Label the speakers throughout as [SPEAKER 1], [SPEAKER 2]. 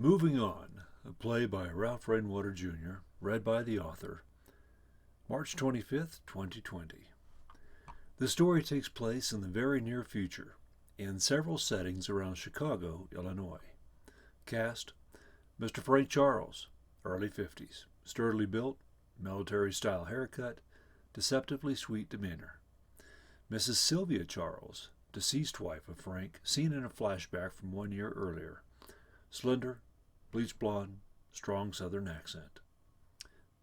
[SPEAKER 1] Moving On, a play by Ralph Rainwater Jr., read by the author, March 25th, 2020. The story takes place in the very near future, in several settings around Chicago, Illinois. Cast: Mr. Frank Charles, early 50s, sturdily built, military-style haircut, deceptively sweet demeanor. Mrs. Sylvia Charles, deceased wife of Frank, seen in a flashback from 1 year earlier. Slender, bleach blonde, strong southern accent.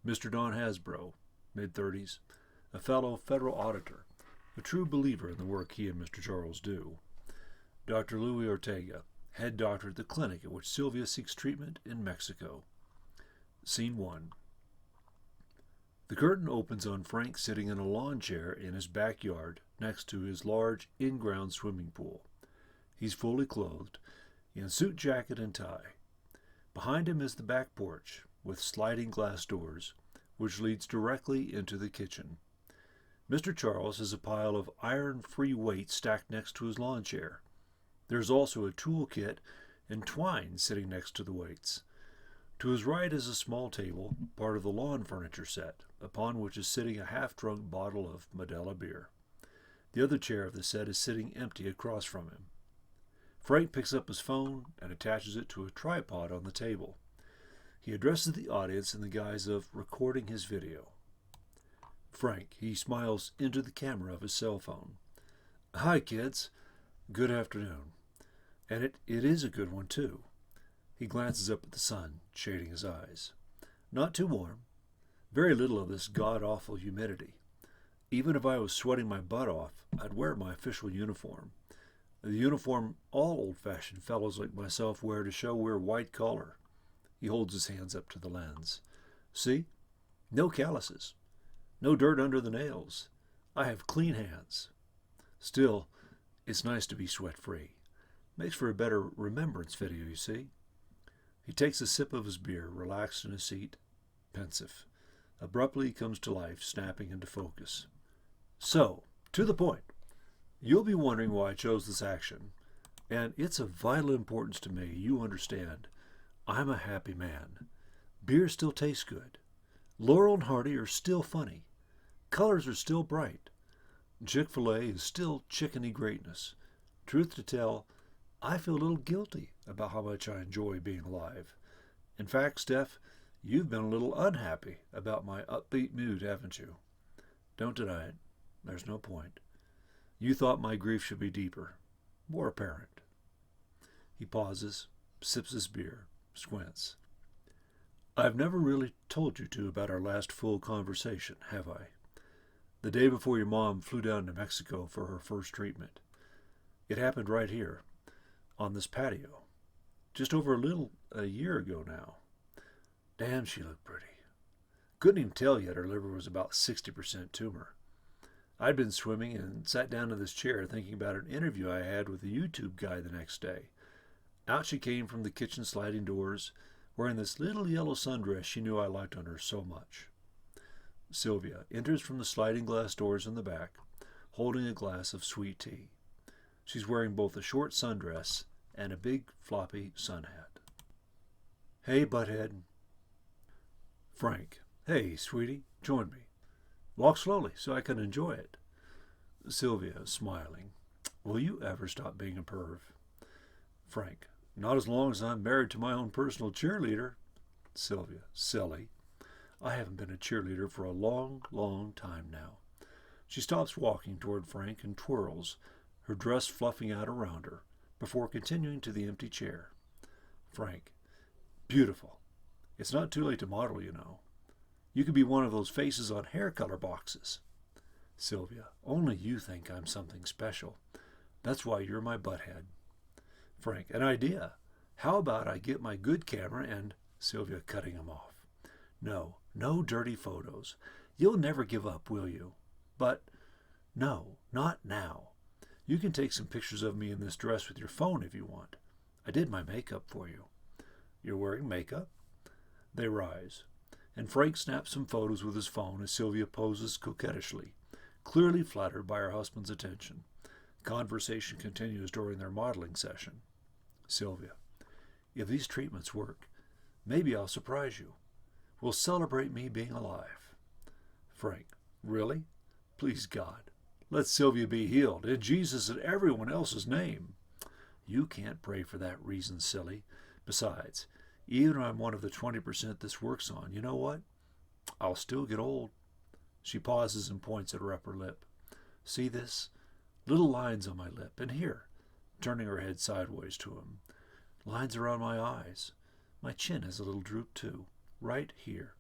[SPEAKER 1] Mr. Don Hasbro, mid-30s, a fellow federal auditor, a true believer in the work he and Mr. Charles do. Dr. Louis Ortega, head doctor at the clinic at which Sylvia seeks treatment in Mexico. Scene 1. The curtain opens on Frank sitting in a lawn chair in his backyard next to his large in-ground swimming pool. He's fully clothed, in suit jacket and tie. Behind him is the back porch, with sliding glass doors, which leads directly into the kitchen. Mr. Charles has a pile of iron-free weights stacked next to his lawn chair. There's also a tool kit and twine sitting next to the weights. To his right is a small table, part of the lawn furniture set, upon which is sitting a half-drunk bottle of Modelo beer. The other chair of the set is sitting empty across from him. Frank picks up his phone and attaches it to a tripod on the table. He addresses the audience in the guise of recording his video. Frank, he smiles into the camera of his cell phone. Hi, kids. Good afternoon. And it is a good one, too. He glances up at the sun, shading his eyes. Not too warm. Very little of this god-awful humidity. Even if I was sweating my butt off, I'd wear my official uniform. The uniform all old-fashioned fellows like myself wear to show we're white-collar. He holds his hands up to the lens. See? No calluses. No dirt under the nails. I have clean hands. Still, it's nice to be sweat-free. Makes for a better remembrance video, you see. He takes a sip of his beer, relaxed in his seat, pensive. Abruptly he comes to life, snapping into focus. So, to the point. You'll be wondering why I chose this action, and it's of vital importance to me, you understand. I'm a happy man. Beer still tastes good. Laurel and Hardy are still funny. Colors are still bright. Chick-fil-A is still chickeny greatness. Truth to tell, I feel a little guilty about how much I enjoy being alive. In fact, Steph, you've been a little unhappy about my upbeat mood, haven't you? Don't deny it. There's no point. You thought my grief should be deeper, more apparent. He pauses, sips his beer, squints. I've never really told you two about our last full conversation, have I? The day before your mom flew down to Mexico for her first treatment. It happened right here, on this patio, just over a year ago now. Damn, she looked pretty. Couldn't even tell yet her liver was about 60% tumor. I'd been swimming and sat down in this chair thinking about an interview I had with a YouTube guy the next day. Out she came from the kitchen sliding doors, wearing this little yellow sundress she knew I liked on her so much. Sylvia enters from the sliding glass doors in the back, holding a glass of sweet tea. She's wearing both a short sundress and a big floppy sun hat. Hey, butthead. Frank. Hey, sweetie, join me. Walk slowly so I can enjoy it. Sylvia, smiling. Will you ever stop being a perv? Frank. Not as long as I'm married to my own personal cheerleader. Sylvia. Silly. I haven't been a cheerleader for a long, long time now. She stops walking toward Frank and twirls, her dress fluffing out around her, before continuing to the empty chair. Frank. Beautiful. It's not too late to model, you know. You could be one of those faces on hair color boxes. Sylvia. Only you think I'm something special. That's why you're my butthead. Frank. An idea. How about I get my good camera and... Sylvia, cutting him off. No, no dirty photos. You'll never give up, will you? But, no, not now. You can take some pictures of me in this dress with your phone if you want. I did my makeup for you. You're wearing makeup? They rise, and Frank snaps some photos with his phone as Sylvia poses coquettishly, clearly flattered by her husband's attention. Conversation continues during their modeling session. Sylvia. If these treatments work, maybe I'll surprise you. We'll celebrate me being alive. Frank, really? Please, God, let Sylvia be healed in Jesus and everyone else's name. You can't pray for that reason, silly. Besides, even if I'm one of the 20% this works on, you know what? I'll still get old. She pauses and points at her upper lip. See this? Little lines on my lip. And here, turning her head sideways to him. Lines around my eyes. My chin has a little droop too. Right here.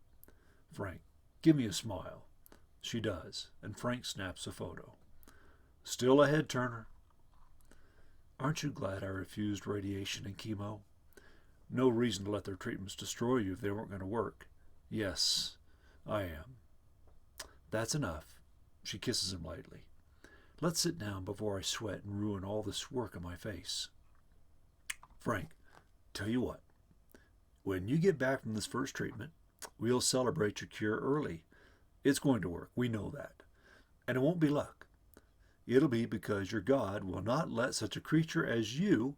[SPEAKER 1] Frank, give me a smile. She does, and Frank snaps a photo. Still ahead, Turner. Aren't you glad I refused radiation and chemo? No reason to let their treatments destroy you if they weren't going to work. Yes, I am. That's enough. She kisses him lightly. Let's sit down before I sweat and ruin all this work on my face. Frank, tell you what. When you get back from this first treatment, we'll celebrate your cure early. It's going to work. We know that. And it won't be luck. It'll be because your God will not let such a creature as you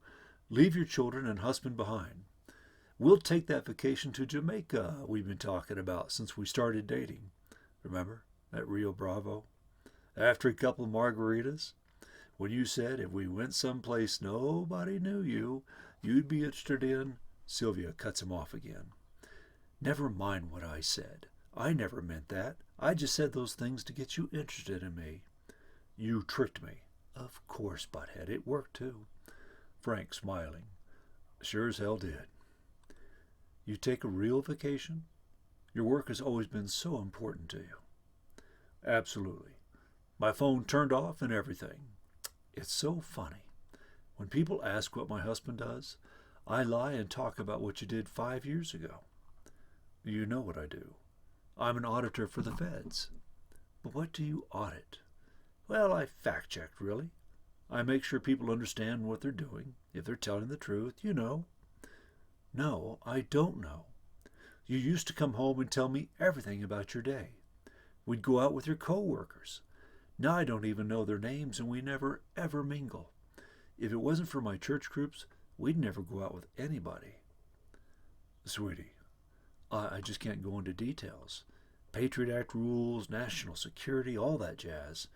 [SPEAKER 1] leave your children and husband behind. We'll take that vacation to Jamaica we've been talking about since we started dating. Remember, at Rio Bravo? After a couple of margaritas? When you said if we went someplace nobody knew you, you'd be interested in... Sylvia cuts him off again. Never mind what I said. I never meant that. I just said those things to get you interested in me. You tricked me. Of course, butthead. It worked, too. Frank, smiling. Sure as hell did. You take a real vacation? Your work has always been so important to you. Absolutely. My phone turned off and everything. It's so funny. When people ask what my husband does, I lie and talk about what you did 5 years ago. You know what I do. I'm an auditor for the feds. But what do you audit? Well, I fact-checked, really. I make sure people understand what they're doing, if they're telling the truth, you know. No, I don't know. You used to come home and tell me everything about your day. We'd go out with your co-workers. Now I don't even know their names, and we never, ever mingle. If it wasn't for my church groups, we'd never go out with anybody. Sweetie, I just can't go into details. Patriot Act rules, national security, all that jazz.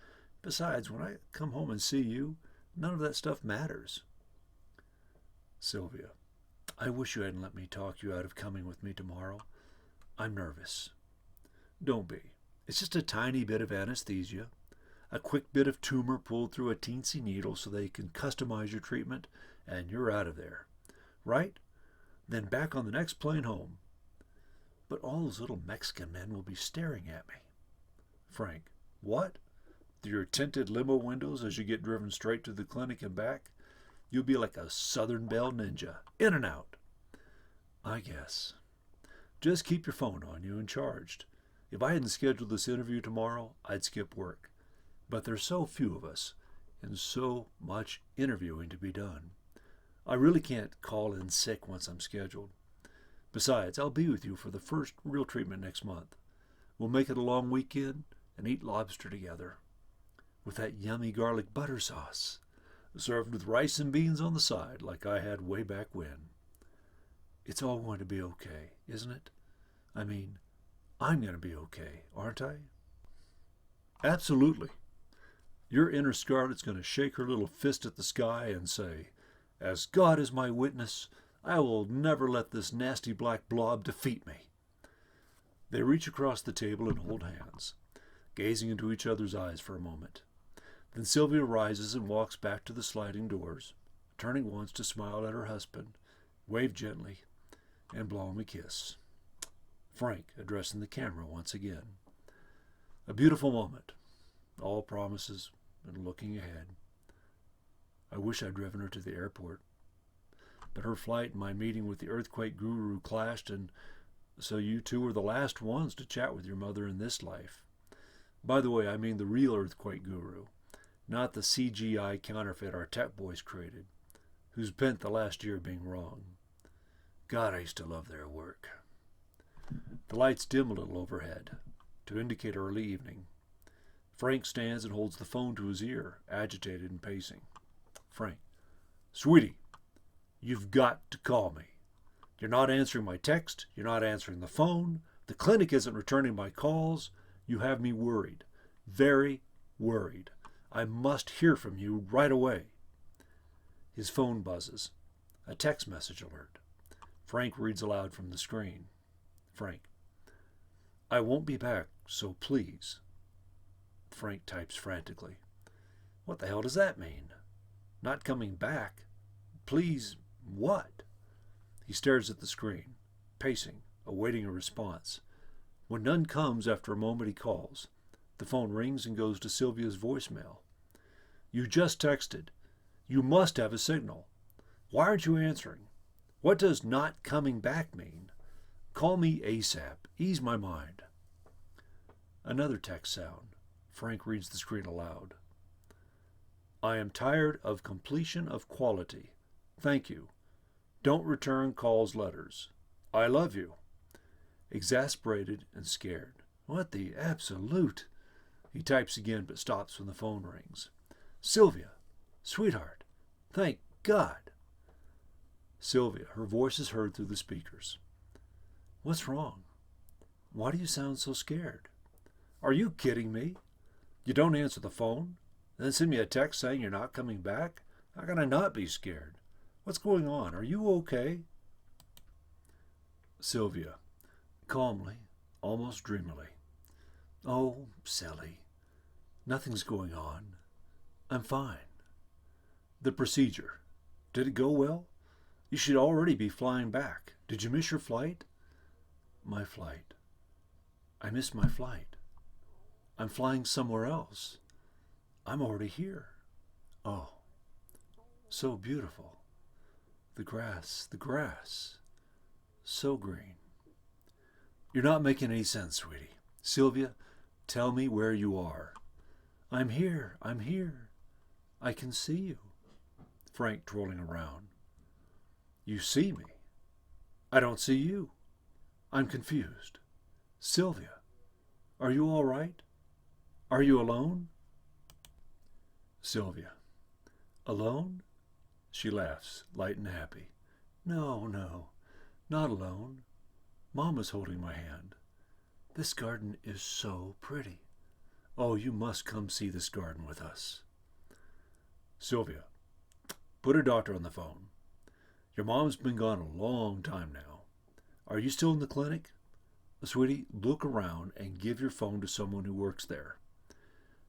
[SPEAKER 1] Besides, when I come home and see you, none of that stuff matters. Sylvia, I wish you hadn't let me talk you out of coming with me tomorrow. I'm nervous. Don't be. It's just a tiny bit of anesthesia, a quick bit of tumor pulled through a teensy needle so they can customize your treatment, and you're out of there. Right? Then back on the next plane home. But all those little Mexican men will be staring at me. Frank, what? Through your tinted limo windows as you get driven straight to the clinic and back? You'll be like a Southern Belle ninja, in and out. I guess. Just keep your phone on you and charged. If I hadn't scheduled this interview tomorrow, I'd skip work. But there's so few of us, and so much interviewing to be done. I really can't call in sick once I'm scheduled. Besides, I'll be with you for the first real treatment next month. We'll make it a long weekend and eat lobster together. With that yummy garlic butter sauce, served with rice and beans on the side like I had way back when. It's all going to be okay, isn't it? I mean, I'm going to be okay, aren't I? Absolutely. Your inner Scarlet's going to shake her little fist at the sky and say, "As God is my witness, I will never let this nasty black blob defeat me." They reach across the table and hold hands, gazing into each other's eyes for a moment. Then Sylvia rises and walks back to the sliding doors, turning once to smile at her husband, wave gently, and blow him a kiss. Frank addressing the camera once again. A beautiful moment, all promises and looking ahead. I wish I'd driven her to the airport. But her flight and my meeting with the earthquake guru clashed, and so you two were the last ones to chat with your mother in this life. By the way, I mean the real earthquake guru, not the CGI counterfeit our tech boys created, who spent the last year being wrong. God, I used to love their work. The lights dim a little overhead, to indicate early evening. Frank stands and holds the phone to his ear, agitated and pacing. Frank, sweetie, you've got to call me. You're not answering my text. You're not answering the phone. The clinic isn't returning my calls. You have me worried. Very worried. I must hear from you right away. His phone buzzes. A text message alert. Frank reads aloud from the screen. Frank. I won't be back, so please. Frank types frantically. What the hell does that mean? Not coming back? Please, what? He stares at the screen, pacing, awaiting a response. When none comes, after a moment he calls. The phone rings and goes to Sylvia's voicemail. You just texted. You must have a signal. Why aren't you answering? What does not coming back mean? Call me ASAP. Ease my mind. Another text sound. Frank reads the screen aloud. I am tired of completion of quality. Thank you. Don't return calls, letters. I love you. Exasperated and scared. What the absolute? He types again but stops when the phone rings. Sylvia, sweetheart, thank God. Sylvia, her voice is heard through the speakers. What's wrong? Why do you sound so scared? Are you kidding me? You don't answer the phone, then send me a text saying you're not coming back? How can I not be scared? What's going on? Are you okay? Sylvia, calmly, almost dreamily. Oh, Sally, nothing's going on. I'm fine. The procedure. Did it go well? You should already be flying back. Did you miss your flight? My flight. I missed my flight. I'm flying somewhere else. I'm already here. Oh, so beautiful. The grass, so green. You're not making any sense, sweetie. Sylvia, tell me where you are. I'm here. I can see you. Frank twirling around. You see me. I don't see you. I'm confused. Sylvia, are you all right? Are you alone? Sylvia, alone? She laughs, light and happy. No, not alone. Mama's holding my hand. This garden is so pretty. Oh, you must come see this garden with us. Sylvia, put her doctor on the phone. Your mom's been gone a long time now. Are you still in the clinic? Sweetie, look around and give your phone to someone who works there.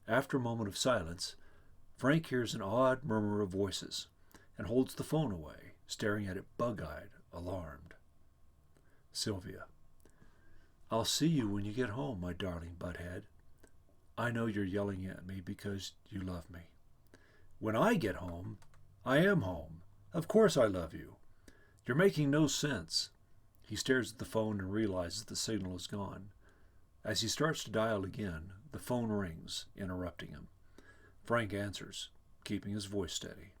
[SPEAKER 1] After a moment of silence, Frank hears an odd murmur of voices and holds the phone away, staring at it bug-eyed, alarmed. Sylvia, I'll see you when you get home, my darling butthead. I know you're yelling at me because you love me. When I get home, I am home. Of course I love you. You're making no sense. He stares at the phone and realizes the signal is gone. As he starts to dial again, the phone rings, interrupting him. Frank answers, keeping his voice steady.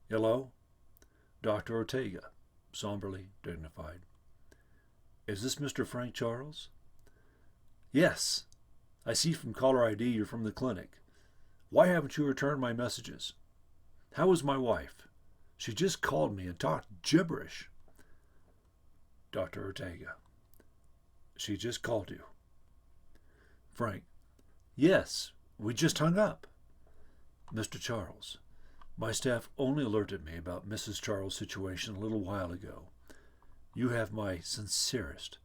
[SPEAKER 1] Hello? Dr. Ortega, somberly dignified. Is this Mr. Frank Charles? Yes. I see from caller ID you're from the clinic. Why haven't you returned my messages? How is my wife? She just called me and talked gibberish. Dr. Ortega. She just called you. Frank. Yes, we just hung up. Mr. Charles. My staff only alerted me about Mrs. Charles' situation a little while ago. You have my sincerest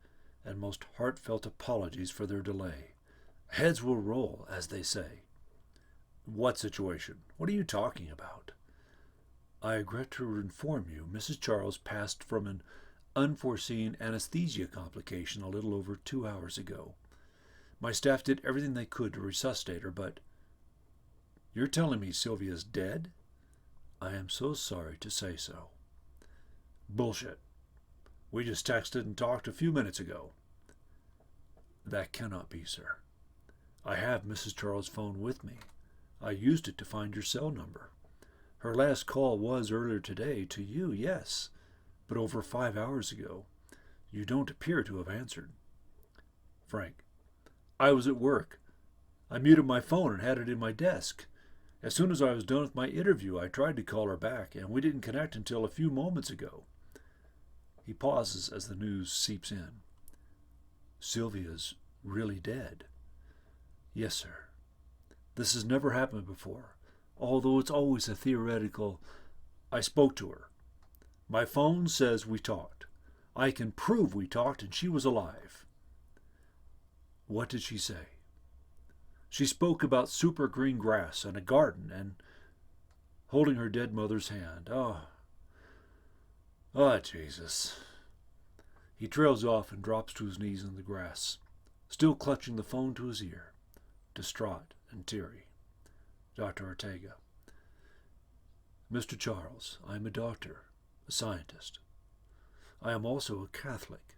[SPEAKER 1] and most heartfelt apologies for their delay. Heads will roll, as they say. What situation? What are you talking about? I regret to inform you Mrs. Charles passed from an unforeseen anesthesia complication a little over 2 hours ago. My staff did everything they could to resuscitate her, but... You're telling me Sylvia's dead? I am so sorry to say so. Bullshit. We just texted and talked a few minutes ago. That cannot be, sir. I have Mrs. Charles' phone with me. I used it to find your cell number. Her last call was earlier today to you, yes, but over 5 hours ago. You don't appear to have answered. Frank. I was at work. I muted my phone and had it in my desk. As soon as I was done with my interview, I tried to call her back, and we didn't connect until a few moments ago. He pauses as the news seeps in. Sylvia's really dead. Yes, sir. This has never happened before, although it's always a theoretical. I spoke to her. My phone says we talked. I can prove we talked and she was alive. What did she say? She spoke about super green grass and a garden and holding her dead mother's hand. Oh, Jesus. He trails off and drops to his knees in the grass, still clutching the phone to his ear, distraught and teary. Dr. Ortega. Mr. Charles, I am a doctor, a scientist. I am also a Catholic.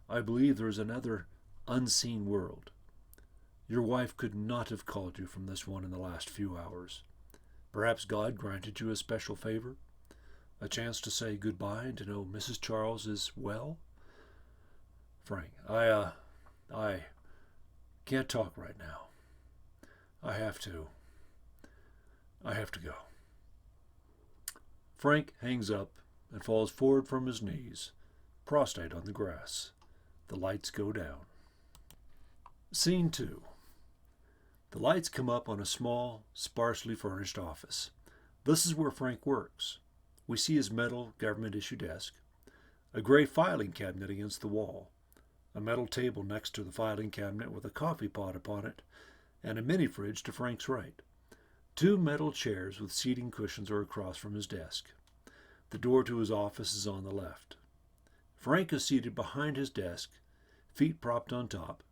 [SPEAKER 1] I believe there is another unseen world. Your wife could not have called you from this one in the last few hours. Perhaps God granted you a special favor? A chance to say goodbye and to know Mrs. Charles is well? Frank, I can't talk right now. I have to go. Frank hangs up and falls forward from his knees, prostrate on the grass. The lights go down. Scene 2. The lights come up on a small, sparsely furnished office. This is where Frank works. We see his metal government-issue desk, a gray filing cabinet against the wall, a metal table next to the filing cabinet with a coffee pot upon it, and a mini-fridge to Frank's right. 2 metal chairs with seating cushions are across from his desk. The door to his office is on the left. Frank is seated behind his desk, feet propped on top,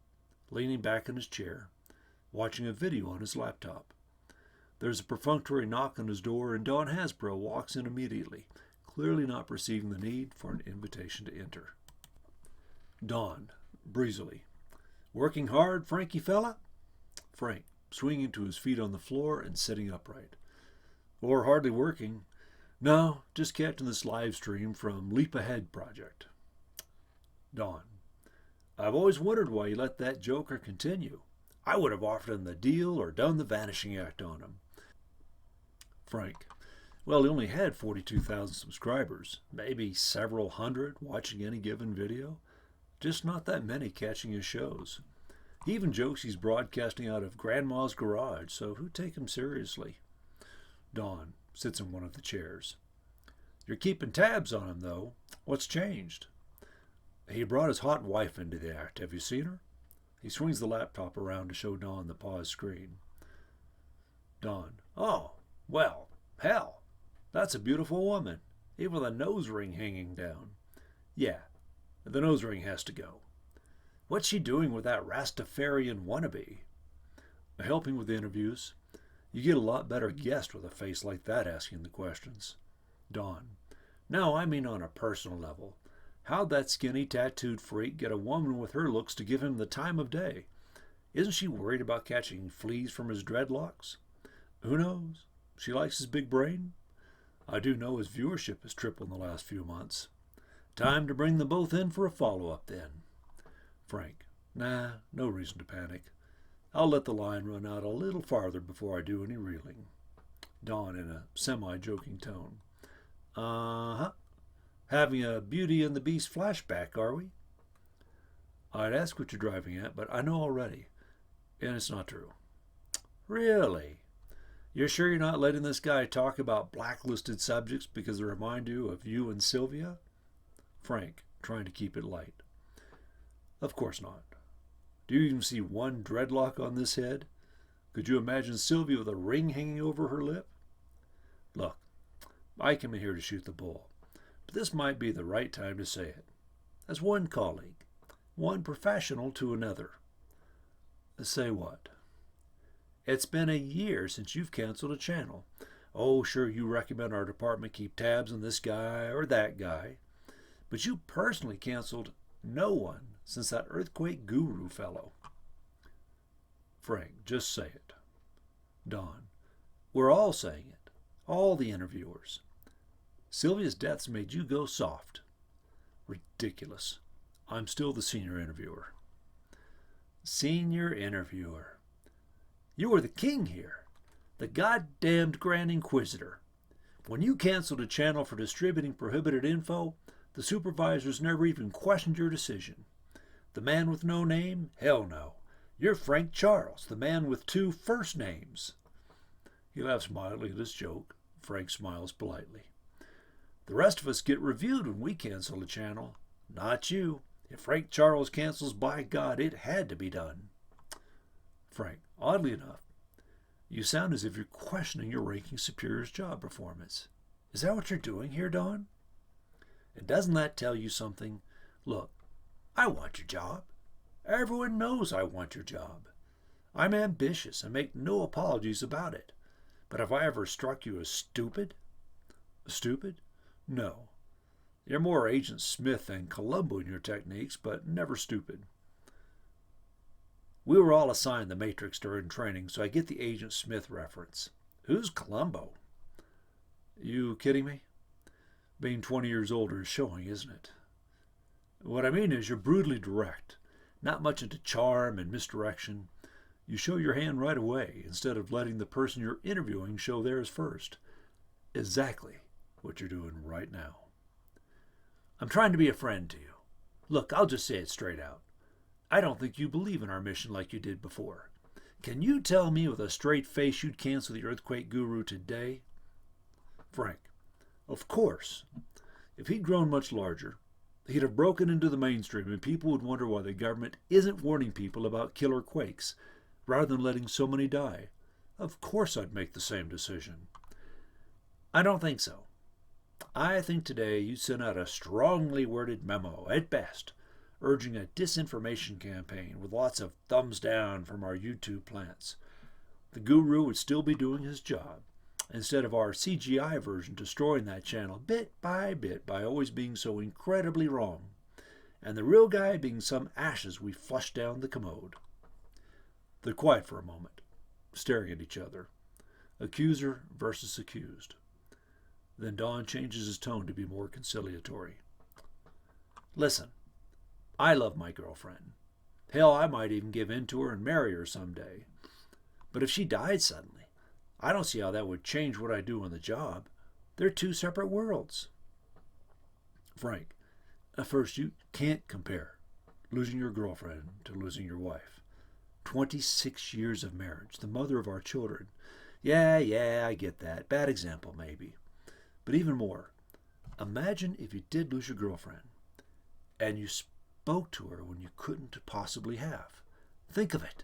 [SPEAKER 1] leaning back in his chair, watching a video on his laptop. There's a perfunctory knock on his door, and Don Hasbro walks in immediately, clearly not perceiving the need for an invitation to enter. Don, breezily. Working hard, Frankie fella? Frank, swinging to his feet on the floor and sitting upright. Or hardly working. No, just catching this live stream from Leap Ahead Project. Don, I've always wondered why you let that joker continue. I would have offered him the deal or done the vanishing act on him. Frank, well, he only had 42,000 subscribers, maybe several hundred watching any given video. Just not that many catching his shows. He even jokes he's broadcasting out of Grandma's garage, so who'd take him seriously? Don sits in one of the chairs. You're keeping tabs on him, though. What's changed? He brought his hot wife into the act. Have you seen her? He swings the laptop around to show Don the paused screen. Don, oh, well, hell, that's a beautiful woman, even with a nose ring hanging down. Yeah, the nose ring has to go. What's she doing with that Rastafarian wannabe? Helping with the interviews. You get a lot better guest with a face like that asking the questions. Don, no, I mean on a personal level. How'd that skinny, tattooed freak get a woman with her looks to give him the time of day? Isn't she worried about catching fleas from his dreadlocks? Who knows? She likes his big brain. I do know his viewership has tripled in the last few months. Time to bring them both in for a follow-up then. Frank, nah, no reason to panic. I'll let the line run out a little farther before I do any reeling. Don in a semi-joking tone. Uh-huh. Having a Beauty and the Beast flashback, are we? I'd ask what you're driving at, but I know already. And it's not true. Really? You're sure you're not letting this guy talk about blacklisted subjects because they remind you of you and Sylvia? Frank, trying to keep it light. Of course not. Do you even see one dreadlock on this head? Could you imagine Sylvia with a ring hanging over her lip? Look, I came in here to shoot the bull, but this might be the right time to say it. As one colleague, one professional to another. Say what? It's been a year since you've canceled a channel. Oh, sure, you recommend our department keep tabs on this guy or that guy, but you personally canceled no one since that earthquake guru fellow. Frank, just say it. Don, we're all saying it. All the interviewers. Sylvia's death's made you go soft. Ridiculous. I'm still the senior interviewer. Senior interviewer. You are the king here. The goddamned Grand Inquisitor. When you canceled a channel for distributing prohibited info, The supervisors never even questioned your decision. The man with no name? Hell no. You're Frank Charles, the man with 2 first names. He laughs mildly at his joke. Frank smiles politely. The rest of us get reviewed when we cancel a channel. Not you. If Frank Charles cancels, by God, it had to be done. Frank, oddly enough, you sound as if you're questioning your ranking superior's job performance. Is that what you're doing here, Don? And doesn't that tell you something? Look, I want your job. Everyone knows I want your job. I'm ambitious and make no apologies about it. But have I ever struck you as stupid? Stupid? No. You're more Agent Smith than Columbo in your techniques, but never stupid. We were all assigned the Matrix during training, so I get the Agent Smith reference. Who's Columbo? You kidding me? Being 20 years older is showing, isn't it? What I mean is you're brutally direct, not much into charm and misdirection. You show your hand right away instead of letting the person you're interviewing show theirs first. Exactly what you're doing right now. I'm trying to be a friend to you. Look, I'll just say it straight out. I don't think you believe in our mission like you did before. Can you tell me with a straight face you'd cancel the Earthquake Guru today? Frank, of course. If he'd grown much larger, he'd have broken into the mainstream and people would wonder why the government isn't warning people about killer quakes rather than letting so many die. Of course I'd make the same decision. I don't think so. I think today you sent out a strongly worded memo, at best, urging a disinformation campaign with lots of thumbs down from our YouTube plants. The guru would still be doing his job, instead of our CGI version destroying that channel bit by always being so incredibly wrong, and the real guy being some ashes we flushed down the commode. They're quiet for a moment, staring at each other. Accuser versus accused. Then Don changes his tone to be more conciliatory. Listen, I love my girlfriend. Hell, I might even give in to her and marry her someday. But if she died suddenly, I don't see how that would change what I do on the job. They're 2 separate worlds. Frank, first, you can't compare losing your girlfriend to losing your wife. 26 years of marriage, the mother of our children. Yeah, I get that. Bad example, maybe. But even more, imagine if you did lose your girlfriend and you spoke to her when you couldn't possibly have. Think of it.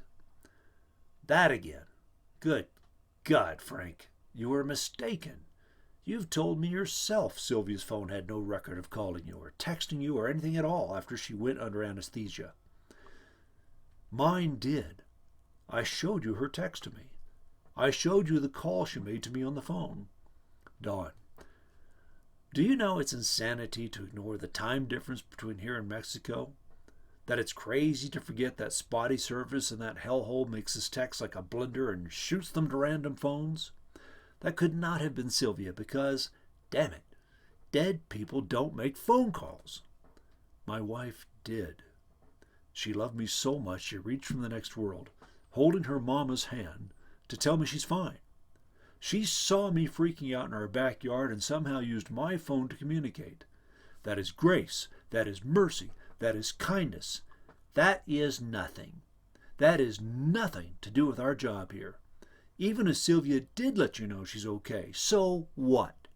[SPEAKER 1] That again. Good God, Frank, you were mistaken. You've told me yourself Sylvia's phone had no record of calling you or texting you or anything at all after she went under anesthesia. Mine did. I showed you her text to me. I showed you the call she made to me on the phone. Dawn, do you know it's insanity to ignore the time difference between here and Mexico? That it's crazy to forget that spotty service in that hellhole makes us text like a blender and shoots them to random phones? That could not have been Sylvia because, damn it, dead people don't make phone calls. My wife did. She loved me so much she reached from the next world, holding her mama's hand, to tell me she's fine. She saw me freaking out in our backyard and somehow used my phone to communicate. That is grace. That is mercy. That is kindness. That is nothing. That is nothing to do with our job here. Even if Sylvia did let you know she's okay, so what?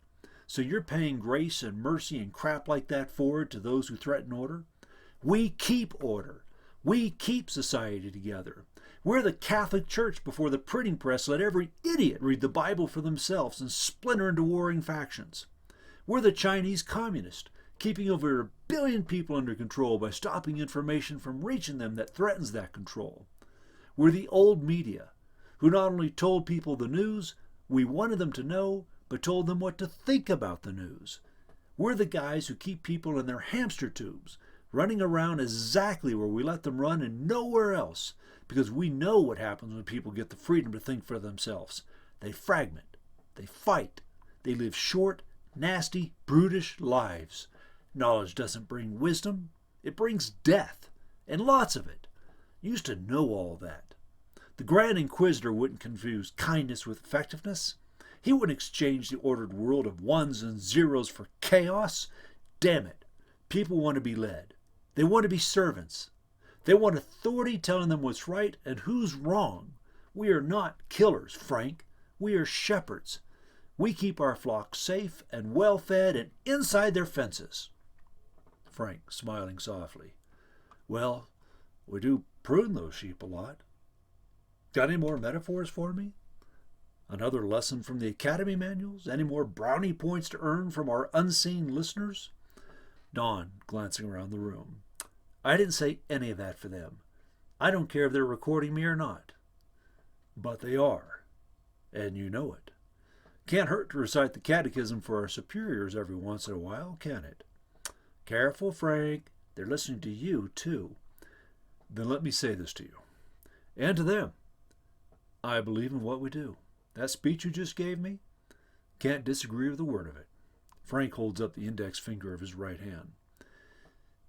[SPEAKER 1] So you're paying grace and mercy and crap like that forward to those who threaten order? We keep order. We keep society together. We're the Catholic Church before the printing press let every idiot read the Bible for themselves and splinter into warring factions. We're the Chinese Communist, keeping over 1 billion people under control by stopping information from reaching them that threatens that control. We're the old media, who not only told people the news we wanted them to know, but told them what to think about the news. We're the guys who keep people in their hamster tubes, running around exactly where we let them run and nowhere else, because we know what happens when people get the freedom to think for themselves. They fragment. They fight. They live short, nasty, brutish lives. Knowledge doesn't bring wisdom. It brings death, and lots of it. You used to know all that. The Grand Inquisitor wouldn't confuse kindness with effectiveness. He wouldn't exchange the ordered world of ones and zeros for chaos. Damn it. People want to be led. They want to be servants. They want authority telling them what's right and who's wrong. We are not killers, Frank. We are shepherds. We keep our flocks safe and well fed and inside their fences. Frank, smiling softly. Well, we do prune those sheep a lot. Got any more metaphors for me? Another lesson from the Academy manuals? Any more brownie points to earn from our unseen listeners? Dawn, glancing around the room. I didn't say any of that for them. I don't care if they're recording me or not. But they are, and you know it. Can't hurt to recite the catechism for our superiors every once in a while, can it? Careful, Frank. They're listening to you, too. Then let me say this to you, and to them. I believe in what we do. That speech you just gave me, can't disagree with a word of it. Frank holds up the index finger of his right hand.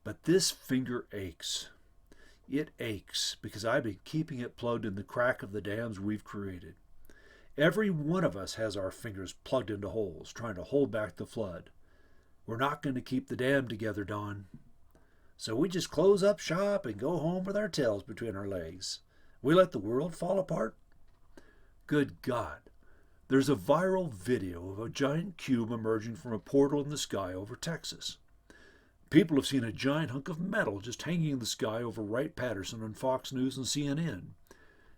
[SPEAKER 1] But this finger aches. It aches because I've been keeping it plugged in the crack of the dams we've created. Every one of us has our fingers plugged into holes, trying to hold back the flood. We're not going to keep the dam together, Don. So we just close up shop and go home with our tails between our legs. We let the world fall apart? Good God. There's a viral video of a giant cube emerging from a portal in the sky over Texas. People have seen a giant hunk of metal just hanging in the sky over Wright-Patterson on Fox News and CNN.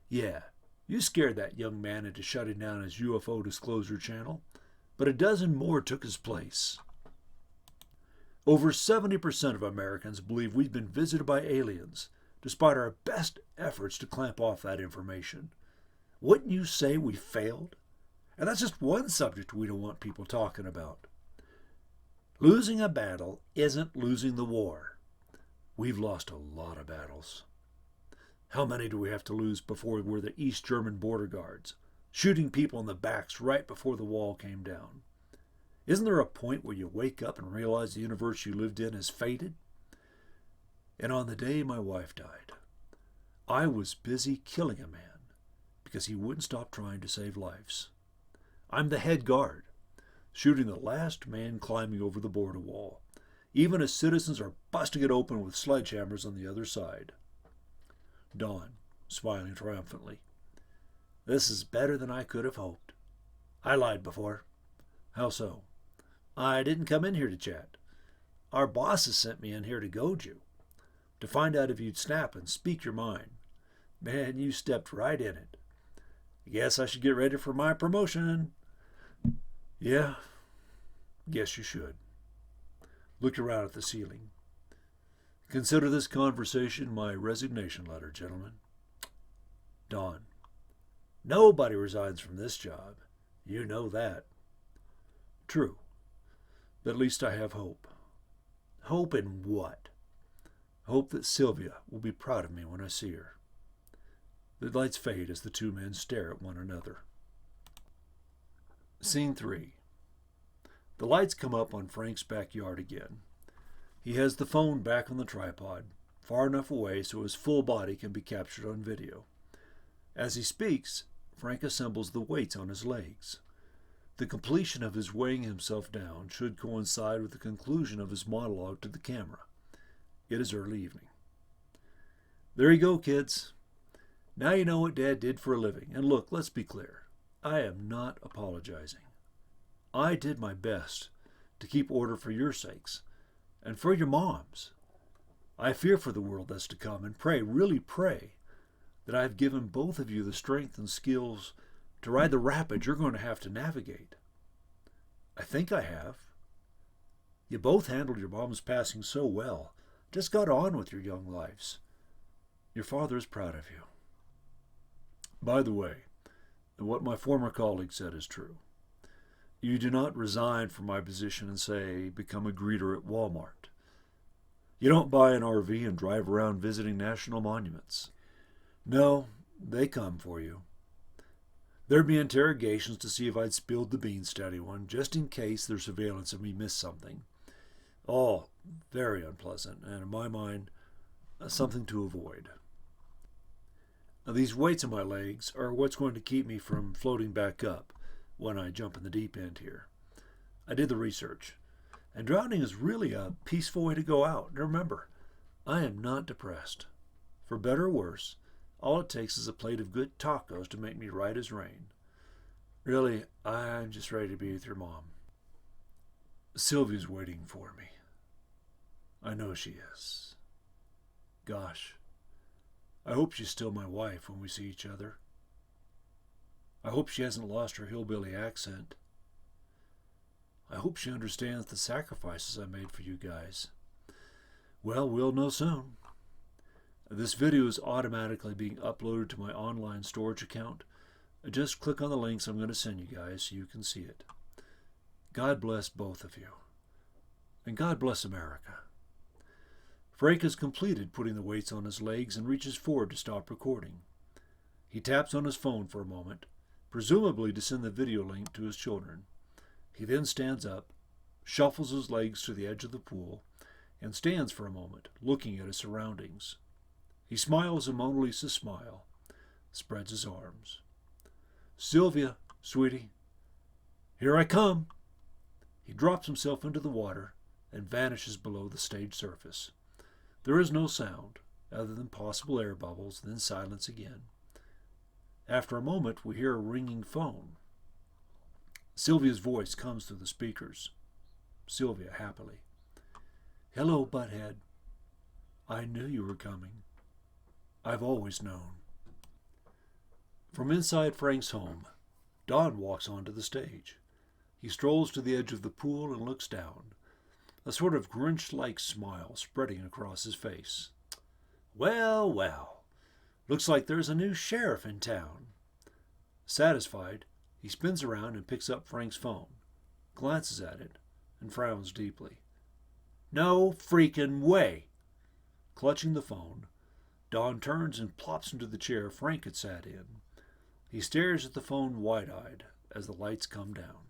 [SPEAKER 1] Yeah, you scared that young man into shutting down his UFO disclosure channel, but a dozen more took his place. Over 70% of Americans believe we've been visited by aliens, despite our best efforts to clamp off that information. Wouldn't you say we failed? And that's just one subject we don't want people talking about. Losing a battle isn't losing the war. We've lost a lot of battles. How many do we have to lose before we're the East German border guards, shooting people in the backs right before the wall came down? Isn't there a point where you wake up and realize the universe you lived in has faded? And on the day my wife died, I was busy killing a man because he wouldn't stop trying to save lives. I'm the head guard, shooting the last man climbing over the border wall, even as citizens are busting it open with sledgehammers on the other side. Dawn, smiling triumphantly. This is better than I could have hoped. I lied before. How so? I didn't come in here to chat. Our bosses sent me in here to goad you, to find out if you'd snap and speak your mind. Man, you stepped right in it. Guess I should get ready for my promotion. Yeah, guess you should. Looked around at the ceiling. Consider this conversation my resignation letter, gentlemen. Dawn. Nobody resigns from this job. You know that. True. But at least I have hope. Hope in what? Hope that Sylvia will be proud of me when I see her. The lights fade as the two men stare at one another. Scene 3. The lights come up on Frank's backyard again. He has the phone back on the tripod, far enough away so his full body can be captured on video. As he speaks, Frank assembles the weights on his legs. The completion of his weighing himself down should coincide with the conclusion of his monologue to the camera. It is early evening. There you go, kids. Now you know what Dad did for a living. And look, let's be clear. I am not apologizing. I did my best to keep order for your sakes and for your mom's. I fear for the world that's to come and pray, really pray, that I've given both of you the strength and skills to ride the rapids you're going to have to navigate. I think I have. You both handled your mom's passing so well. Just got on with your young lives. Your father is proud of you. By the way, what my former colleague said is true. You do not resign from my position and say, become a greeter at Walmart. You don't buy an RV and drive around visiting national monuments. No, they come for you. There'd be interrogations to see if I'd spilled the beans to anyone, just in case their surveillance of me missed something. All very unpleasant, and in my mind, something to avoid. Now, these weights in my legs are what's going to keep me from floating back up when I jump in the deep end here. I did the research. And drowning is really a peaceful way to go out. And remember, I am not depressed. For better or worse, all it takes is a plate of good tacos to make me right as rain. Really, I'm just ready to be with your mom. Sylvia's waiting for me. I know she is. Gosh, I hope she's still my wife when we see each other. I hope she hasn't lost her hillbilly accent. I hope she understands the sacrifices I made for you guys. Well, we'll know soon. This video is automatically being uploaded to my online storage account. Just click on the links I'm going to send you guys so you can see it. God bless both of you. And God bless America. Frank has completed putting the weights on his legs and reaches forward to stop recording. He taps on his phone for a moment, presumably to send the video link to his children. He then stands up, shuffles his legs to the edge of the pool, and stands for a moment, looking at his surroundings. He smiles a Mona Lisa smile, spreads his arms. Sylvia, sweetie, here I come. He drops himself into the water and vanishes below the stage surface. There is no sound, other than possible air bubbles, then silence again. After a moment, we hear a ringing phone. Sylvia's voice comes through the speakers. Sylvia happily. Hello, butthead. I knew you were coming. I've always known. From inside Frank's home, Don walks onto the stage. He strolls to the edge of the pool and looks down, a sort of Grinch-like smile spreading across his face. Well, well, looks like there's a new sheriff in town. Satisfied, he spins around and picks up Frank's phone, glances at it, and frowns deeply. No freaking way! Clutching the phone, Don turns and plops into the chair Frank had sat in. He stares at the phone wide-eyed as the lights come down.